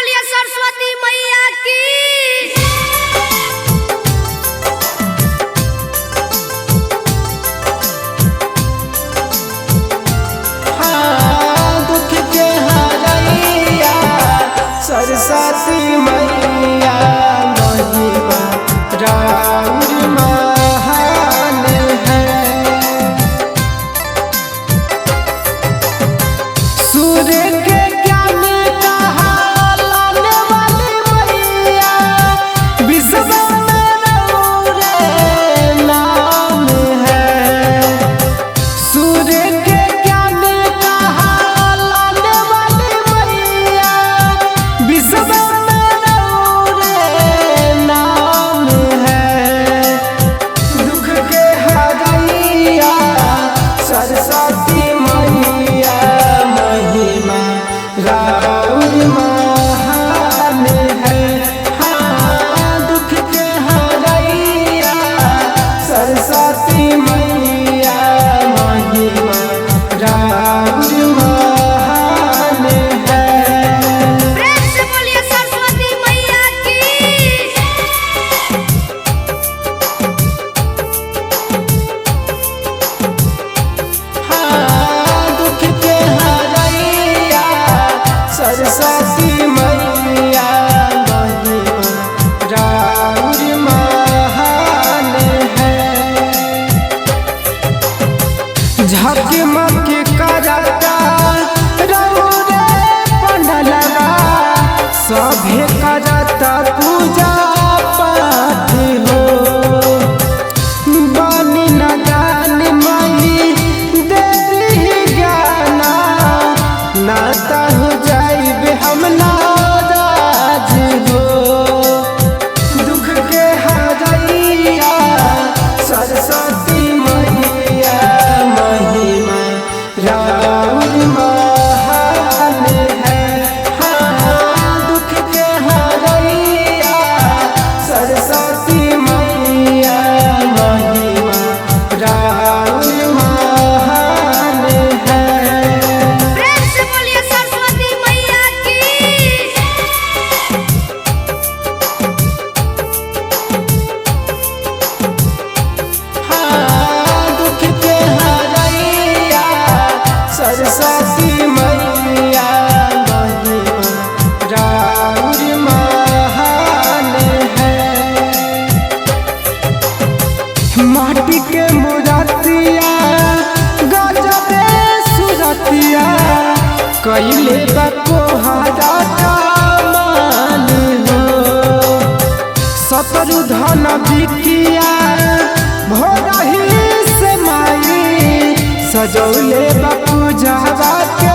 बोलिए सरस्वती मैया की। दुख के हरैया सरस्वती मैया महिमा राउर महान है। सूर्य के ज्ञान कहलाने वाली मैया विश्व में राउर नाम है। सूर्य के ज्ञान कहलाने वाली मैया विश्व में राउर नाम है। दुख के हरैया सरस्वती मैया महिमा राउर महान है। दुख के हरैया सरस्वती मैया महिमा राउर महान है। प्रेम से बोलिए सरस्वती मैया की। दुख के हरैया सरस्वती मैया महिमा राउर महान है। झकमक करता रौरे पंडलवा सभे करता पूजा पाठ हो। बनी न दान मई देवी ज्ञाना नाता हो जाइब हम नाराज हो। दुख के हरैया सरस्वती मैया महिमा राउर महान है। दुख के हरैया सरस्वती मैया महिमा राउर महान है। प्रेम से बोलिए सरस्वती मैया की। दुख के हरैया सरस्वती मैया महिमा राउर महान है। माटी के मूर्तिया गजबे सुरतिया कैले बकोहरा कमाल हो। सतरु धन बिकिया भोरही से माई सजौले बापू जावा के